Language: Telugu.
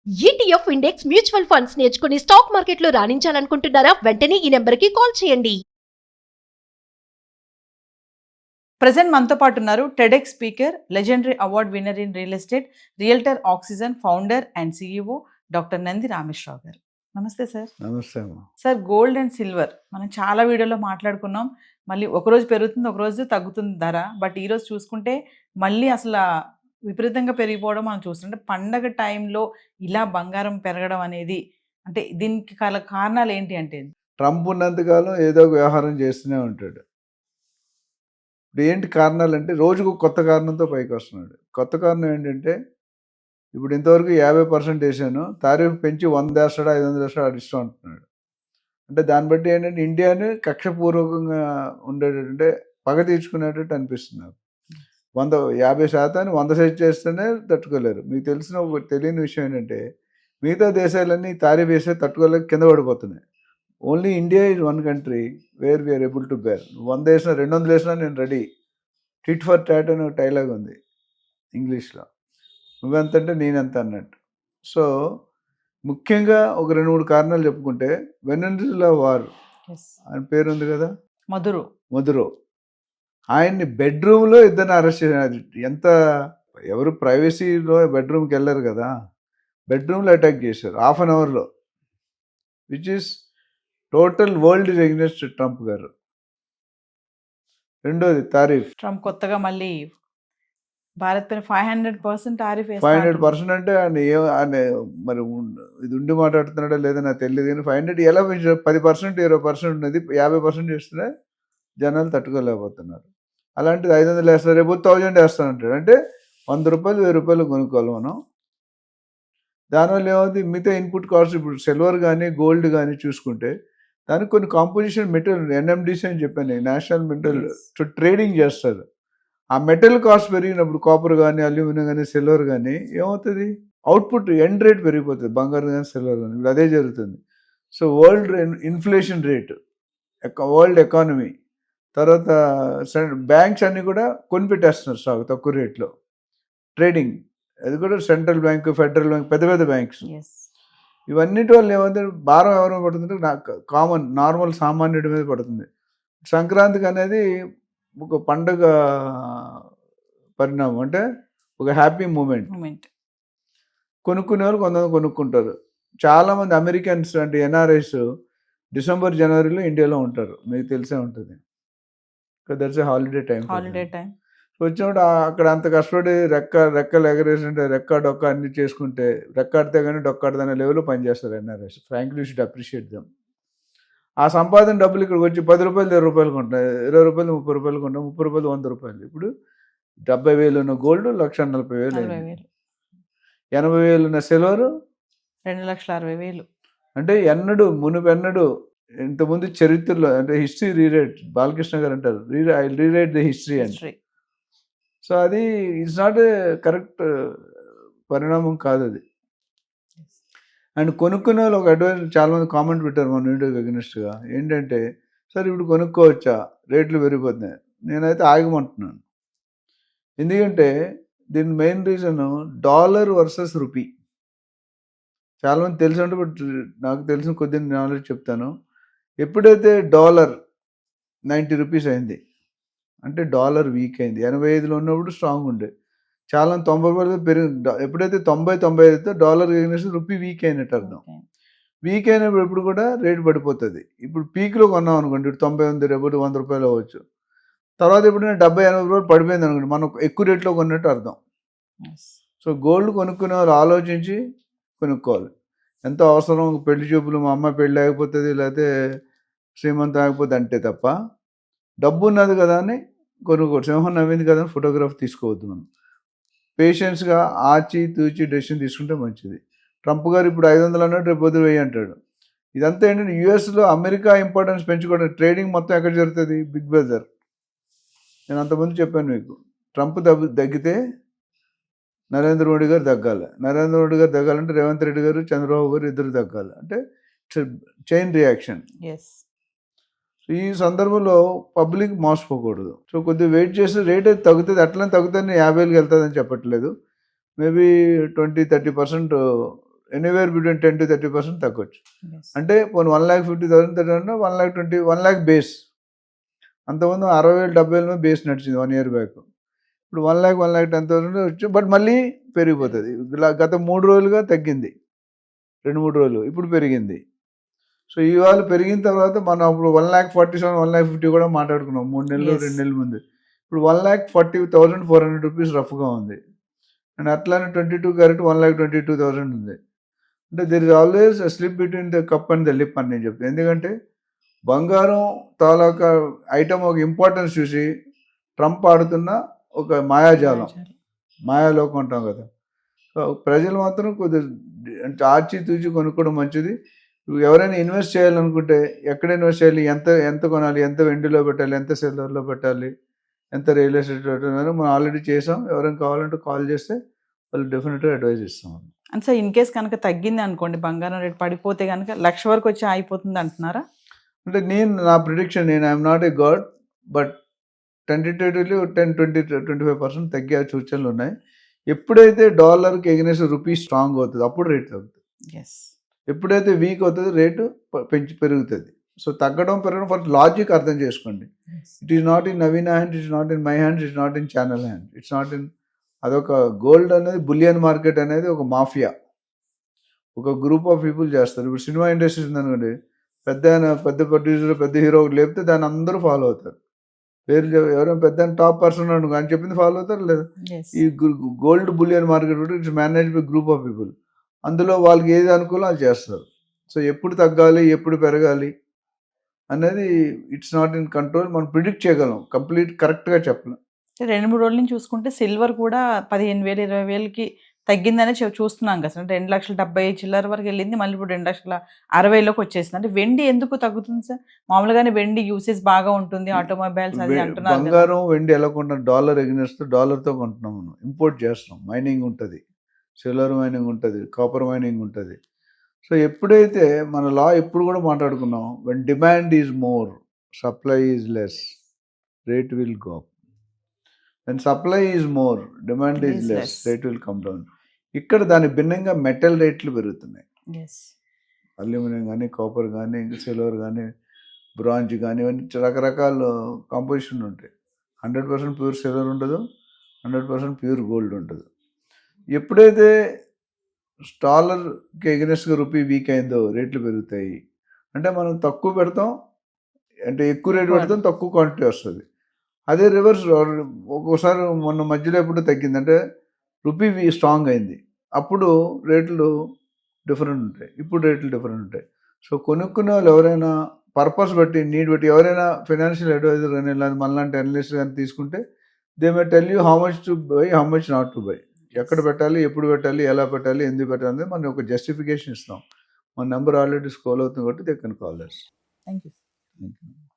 ఈటీఎఫ్ ఇండెక్స్ మ్యూచువల్ ఫండ్స్ నేర్చుకుని స్టాక్ మార్కెట్లో రాణించాలనుకుంటున్నారా? వెంటనే ఈ నెంబర్కి కాల్ చేయండి. ప్రజెంట్ మనతో పాటు ఉన్నారు TEDx speaker, legendary award winner in real estate, realtor oxygen founder and CEO doctor Nandi Rameshwar Rao గారు. నమస్తే సార్. నమస్తే అమ్మా. సార్, గోల్డ్ అండ్ సిల్వర్ మనం చాలా వీడియోలో మాట్లాడుకున్నాం. మళ్ళీ ఒకరోజు పెరుగుతుంది, ఒకరోజు తగ్గుతుంది ధర. బట్ ఈరోజు చూసుకుంటే మళ్ళీ అసలు విపరీతంగా పెరిగిపోవడం మనం చూస్తుంటే, పండగ టైంలో ఇలా బంగారం పెరగడం అనేది అంటే దీనికి కారణాలు ఏంటి అంటే? ట్రంప్ ఉన్నంతకాలం ఏదో ఒక వ్యవహారం చేస్తూనే ఉంటాడు. ఇప్పుడు ఏంటి కారణాలు అంటే, రోజుకు కొత్త కారణంతో పైకి వస్తున్నాడు. కొత్త కారణం ఏంటంటే, ఇప్పుడు ఇంతవరకు 50% వేసాను, తారీఫ్ పెంచి 100 వేస్తాడు, 500 వేస్తాడు, అది ఇష్టం అంటున్నాడు. అంటే దాన్ని బట్టి ఏంటంటే ఇండియాని కక్షపూర్వకంగా ఉండేటంటే పగ తీర్చుకునేటట్టు అనిపిస్తుంది నాకు. 50% 100 సెట్ చేస్తేనే తట్టుకోలేరు. మీకు తెలిసిన ఒక తెలియని విషయం ఏంటంటే, మిగతా దేశాలన్నీ తారీఫ్ వేస్తే తట్టుకోలేక కింద పడిపోతున్నాయి. Only India is one country where we are able to bear. 100 వేసినా 200 వేసినా నేను రెడీ. టిట్ ఫర్ టాట్ అని ఒక డైలాగ్ ఉంది ఇంగ్లీష్లో. నువ్వెంత అంటే నేనెంత అన్నట్టు. సో ముఖ్యంగా ఒక 2-3 కారణాలు చెప్పుకుంటే, వెనెజులా వార్ ఆయన పేరు ఉంది కదా, మధురో. ఆయన్ని బెడ్రూమ్లో ఇద్దరిని అరెస్ట్ చేశారు. ఎంత ఎవరు ప్రైవసీలో బెడ్రూమ్కి వెళ్ళారు కదా, బెడ్రూమ్లో అటాక్ చేశారు 1/2 అవర్లో. Which is total world is against Trump గారు. రెండోది తారీఫ్. ట్రంప్ కొత్తగా మళ్ళీ భారత్ పైన 500% తారీఫ్ 500% అంటే ఆయన మరి ఇది ఉండి మాట్లాడుతున్నాడో లేదో నాకు తెలియదు. కానీ 500 ఎలా పెంచారు? 10% 20% ఉన్నది, 50% చేస్తున్నా జనాలు తట్టుకోలేకపోతున్నారు. అలాంటిది 500 వేస్తారు, రేపు 1000 వేస్తానంటాడు. అంటే 100 రూపాయలు 1000 రూపాయలు కొనుక్కోవాలి మనం. దానివల్ల ఏమవుతుంది, మిగతా ఇన్పుట్ కాస్ట్ ఇప్పుడు సిల్వర్ కానీ గోల్డ్ కానీ చూసుకుంటే దానికి కొన్ని కాంపోజిషన్ మెటీరియల్ ఎన్ఎండిసి అని చెప్పాను, నేషనల్ మెటల్ ట్రేడింగ్ చేస్తారు. ఆ మెటల్ కాస్ట్ పెరిగినప్పుడు కాపర్ కానీ అల్యూమినియం కానీ సిల్వర్ కానీ ఏమవుతుంది, అవుట్పుట్ ఎండ్ రేట్ పెరిగిపోతుంది, బంగారం కానీ సిల్వర్ కానీ. ఇప్పుడు అదే జరుగుతుంది. So world inflation rate, world economy, తర్వాత బ్యాంక్స్ అన్నీ కూడా కొనిపెట్టేస్తున్నారు స్టాక్ తక్కువ రేట్లో. ట్రేడింగ్ అది కూడా సెంట్రల్ బ్యాంక్, ఫెడరల్ బ్యాంక్, పెద్ద పెద్ద బ్యాంక్స్. ఇవన్నిటి వల్ల ఏమంటే భారం ఎవరైనా పడుతుంటే నాకు కామన్ నార్మల్ సామాన్యుడి మీద పడుతుంది. సంక్రాంతికి అనేది ఒక పండుగ పరిణామం, అంటే ఒక హ్యాపీ మూమెంట్. కొనుక్కునే వాళ్ళు కొంతమంది కొనుక్కుంటారు. చాలామంది అమెరికన్స్ అంటే ఎన్ఆర్ఐస్ డిసెంబర్ జనవరిలో ఇండియాలో ఉంటారు, మీకు తెలిసే ఉంటుంది. That's a holiday time. వచ్చినప్పుడు అక్కడ అంత కష్టపడి రెక్కలు ఎగరేసింటే రెక్క డొక్క అన్ని చేసుకుంటే, రెక్కాడితే కానీ డొక్కాడితే లెవెల్లో పనిచేస్తారు NRIs. Frankly should appreciate them. ఆ సంపాదన డబ్బులు ఇక్కడికి వచ్చి 10 రూపాయలు 20 రూపాయలు కొంటాయి, 20 రూపాయలు 30 రూపాయలు కొంటాయి, 30 రూపాయలు 100 రూపాయలు. ఇప్పుడు 70,000 ఉన్న గోల్డ్ 1,40,000, 80,000 ఉన్న సిల్వర్ 2,60,000. అంటే మునుపెన్నడు ఇంతకుముందు చరిత్రలో అంటే హిస్టరీ రీరైట్, బాలకృష్ణ గారు అంటారు ఐ రీరైట్ ద హిస్టరీ అని. సో అది ఇట్స్ నాట్ ఏ కరెక్ట్ పరిణామం కాదు అది. అండ్ కొనుక్కునే వాళ్ళు ఒక అడ్వైజ్ చాలామంది కామెంట్ పెట్టారు మన వీడియోకి అగెనిస్ట్గా. ఏంటంటే, సార్ ఇప్పుడు కొనుక్కోవచ్చా, రేట్లు పెరిగిపోతున్నాయి. నేనైతే ఆగమంటున్నాను. ఎందుకంటే దీని main reason dollar versus rupee. చాలామంది తెలిసి ఉంటే, బట్ నాకు తెలిసిన కొద్ది నాలెడ్జ్ చెప్తాను. ఎప్పుడైతే డాలర్ 90 రూపీస్ అయింది అంటే డాలర్ వీక్ అయింది. 85లో ఉన్నప్పుడు స్ట్రాంగ్ ఉండే, చాలా 90 రూపాయలు పెరిగి, ఎప్పుడైతే 90-95 అయితే డాలర్ ఎగనెస్ట్ రూపీ వీక్ అయినట్టు అర్థం. వీక్ అయినప్పుడు ఎప్పుడు కూడా రేటు పడిపోతుంది. ఇప్పుడు పీక్లో కొన్నాం అనుకోండి, ఇప్పుడు 90 ఉంది, రేపు 100 రూపాయలు అవ్వచ్చు. తర్వాత ఎప్పుడైనా 70-80 రూపాయలు పడిపోయింది అనుకోండి, మనం ఎక్కువ రేట్లో కొన్నట్టు అర్థం. సో గోల్డ్ కొనుక్కునే వాళ్ళు ఆలోచించి కొనుక్కోవాలి. ఎంత అవసరం, పెళ్లి చూపులు, మా అమ్మాయి పెళ్ళి ఆగిపోతుంది, లేకపోతే శ్రీమంతం ఆగిపోతుంది అంటే తప్ప, డబ్బు ఉన్నది కదా అని కొనుక్కోవద్దు. సింహం నవ్వింది కదా అని ఫోటోగ్రాఫ్ తీసుకోవద్దు. మనం పేషెన్స్గా ఆచి తూచి డెసిషన్ తీసుకుంటే మంచిది. ట్రంప్ గారు ఇప్పుడు 500 అన్నాడు, రేపు 1000 అంటాడు. ఇదంతా ఏంటంటే యూఎస్లో అమెరికా ఇంపార్టెన్స్ పెంచుకోవడం. ట్రేడింగ్ మొత్తం ఎక్కడ జరుగుతుంది, బిగ్ బజార్. నేను అంతకుముందు చెప్పాను మీకు, ట్రంప్ తగ్గితే నరేంద్ర మోడీ గారు తగ్గాలి, నరేంద్ర మోడీ గారు తగ్గాలంటే రేవంత్ రెడ్డి గారు, చంద్రబాబు గారు ఇద్దరు తగ్గాలి. అంటే చైన్ రియాక్షన్. ఈ సందర్భంలో పబ్లిక్ మోసపోకూడదు. సో కొద్దిగా వెయిట్ చేస్తే రేట్ అయితే తగ్గుతుంది, అట్లనే తగ్గుతుంది. 50,000కి వెళ్తుందని చెప్పట్లేదు. Maybe 20-30% anywhere between 10 to 30% తగ్గొచ్చు. Yes. అంటే పోనీ 1,50,000 తగ్గ 1,20,000 1,00,000 బేస్. అంతకుముందు 60,000 70,000 బేస్ నడిచింది 1 year బ్యాక్. ఇప్పుడు 1,00,000 1,10,000 వచ్చి బట్ మళ్ళీ పెరిగిపోతుంది. గత 3 రోజులుగా తగ్గింది, 2-3 రోజులు ఇప్పుడు పెరిగింది. సో ఇవాళ పెరిగిన తర్వాత మనం అప్పుడు 1,47,000 1,50,000 కూడా మాట్లాడుకున్నాం 3 నెలలు Yes. 2 నెలల ముందు. ఇప్పుడు 1,40,400 రూపీస్ రఫ్గా ఉంది. అండ్ అట్లానే 22 క్యారెట్ 1,22,000 ఉంది. అంటే there is always slip between the cup and the lip అని నేను చెప్తాను. ఎందుకంటే బంగారం తాలూకా ఐటమ్ ఒక ఇంపార్టెన్స్ చూసి ట్రంప్ ఆడుతున్న ఒక మాయాజాలం, మాయాలోకం అంటాం కదా. సో ప్రజలు మాత్రం కొద్దిగా ఆచి తూచి కొనుక్కోవడం మంచిది. ఎవరైనా ఇన్వెస్ట్ చేయాలనుకుంటే ఎక్కడ ఇన్వెస్ట్ చేయాలి, ఎంత కొనాలి, ఎంత వెండిలో పెట్టాలి, ఎంత సిల్వర్లో పెట్టాలి, ఎంత రియల్ ఎస్టేట్ పెట్టాలి మనం ఆల్రెడీ చేసాం. ఎవరైనా కావాలంటే కాల్ చేస్తే వాళ్ళు డెఫినెట్గా అడ్వైజ్ ఇస్తాం. అండ్ సార్ ఇన్ కేస్ కనుక తగ్గింది అనుకోండి, బంగారం రేట్ పడిపోతే కనుక 1,00,000 వరకు వచ్చి అయిపోతుంది అంటున్నారా? అంటే నా prediction, I'm not a God, but tentatively 10-20-25% తగ్గే సూచనలు ఉన్నాయి. ఎప్పుడైతే డాలర్కి ఎగనెస్ట్ రూపీ స్ట్రాంగ్ అవుతుంది అప్పుడు రేట్ తగ్గుతుంది. ఎస్. ఎప్పుడైతే వీక్ అవుతుంది రేటు పెరుగుతుంది. సో తగ్గడం పెరగడం ఫస్ట్ లాజిక్ అర్థం చేసుకోండి. It is not in Naveen hand, it's not in my hands, it's not in channel hand, it's not in. అదొక గోల్డ్ అనేది బులియన్ మార్కెట్ అనేది ఒక మాఫియా, ఒక గ్రూప్ ఆఫ్ పీపుల్ చేస్తారు. ఇప్పుడు సినిమా ఇండస్ట్రీ ఉందనుకోండి, పెద్ద ప్రొడ్యూసర్ పెద్ద హీరో లేపితే దాన్ని అందరూ ఫాలో అవుతారు. పేరు ఎవరైనా పెద్ద టాప్ పర్సన్ అనుకో అని చెప్పింది ఫాలో అవుతారు లేదా? ఈ గోల్డ్ బులియన్ మార్కెట్ కూడా it's manage by group of people. అందులో వాళ్ళకి ఏది అనుకూలం అది చేస్తారు. సో ఎప్పుడు తగ్గాలి ఎప్పుడు పెరగాలి అనేది ఇట్స్ నాట్ ఇన్ కంట్రోల్. మనం ప్రిడిక్ట్ చేయగలం, కంప్లీట్ కరెక్ట్గా చెప్పలేం. 2-3 రోజుల నుంచి చూసుకుంటే సిల్వర్ కూడా 15,000 20,000కి తగ్గిందనే చూస్తున్నాం కదా. అంటే 2,70,000 చిల్లర వరకు వెళ్ళింది, మళ్ళీ ఇప్పుడు 2,60,000లోకి వచ్చేసింది. అంటే వెండి ఎందుకు తగ్గుతుంది సార్? మామూలుగానే వెండి యూసేజ్ బాగా ఉంటుంది, ఆటోమొబైల్స్ అది అంటున్నారు. బంగారం వెండి ఎలా కొంటాం? డాలర్ ఎగ్నెస్ట్ డాలర్తో కొంటున్నాం, మనం ఇంపోర్ట్ చేస్తున్నాం. మైనింగ్ ఉంటుంది, సిల్వర్ మైనింగ్ ఉంటుంది, కాపర్ మైనింగ్ ఉంటుంది. సో ఎప్పుడైతే మన లా ఎప్పుడు కూడా మాట్లాడుకున్నాం, when demand is more supply is less rate will go up. When supply is more demand is less rate will come down. ఇక్కడ దాని భిన్నంగా మెటల్ రేట్లు పెరుగుతున్నాయి. అల్యూమినియం కానీ, కాపర్ కానీ, సిల్వర్ కానీ, బ్రాంజ్ కానీ, ఇవన్నీ రకరకాల కాంపోజిషన్ ఉంటాయి. 100% ప్యూర్ సిల్వర్ ఉండదు, 100% ప్యూర్ గోల్డ్ ఉండదు. ఎప్పుడైతే డాలర్కి ఎగనెస్ట్గా రూపీ వీక్ అయిందో రేట్లు పెరుగుతాయి. అంటే మనం తక్కువ పెడతాం, అంటే ఎక్కువ రేటు పెడతాం, తక్కువ క్వాంటిటీ వస్తుంది. అదే రివర్స్ ఒక్కోసారి మొన్న మధ్యలో ఎప్పుడు తగ్గింది అంటే రూపీ స్ట్రాంగ్ అయింది, అప్పుడు రేట్లు డిఫరెంట్ ఉంటాయి, ఇప్పుడు రేట్లు డిఫరెంట్ ఉంటాయి. సో కొనుక్కునే వాళ్ళు ఎవరైనా పర్పస్ బట్టి, నీడ్ బట్టి, ఎవరైనా ఫైనాన్షియల్ అడ్వైజర్ కానీ మనలాంటి అనలిస్ట్ కానీ తీసుకుంటే they may tell you how much to buy, how much not to buy, ఎక్కడ పెట్టాలి, ఎప్పుడు పెట్టాలి, ఎలా పెట్టాలి, ఎందుకు పెట్టాలి అనేది మనం ఒక జస్టిఫికేషన్ ఇస్తాం. మన నెంబర్ ఆల్రెడీ స్క్రోల్ అవుతుంది కాబట్టి they can call us. Thank you. Thank you.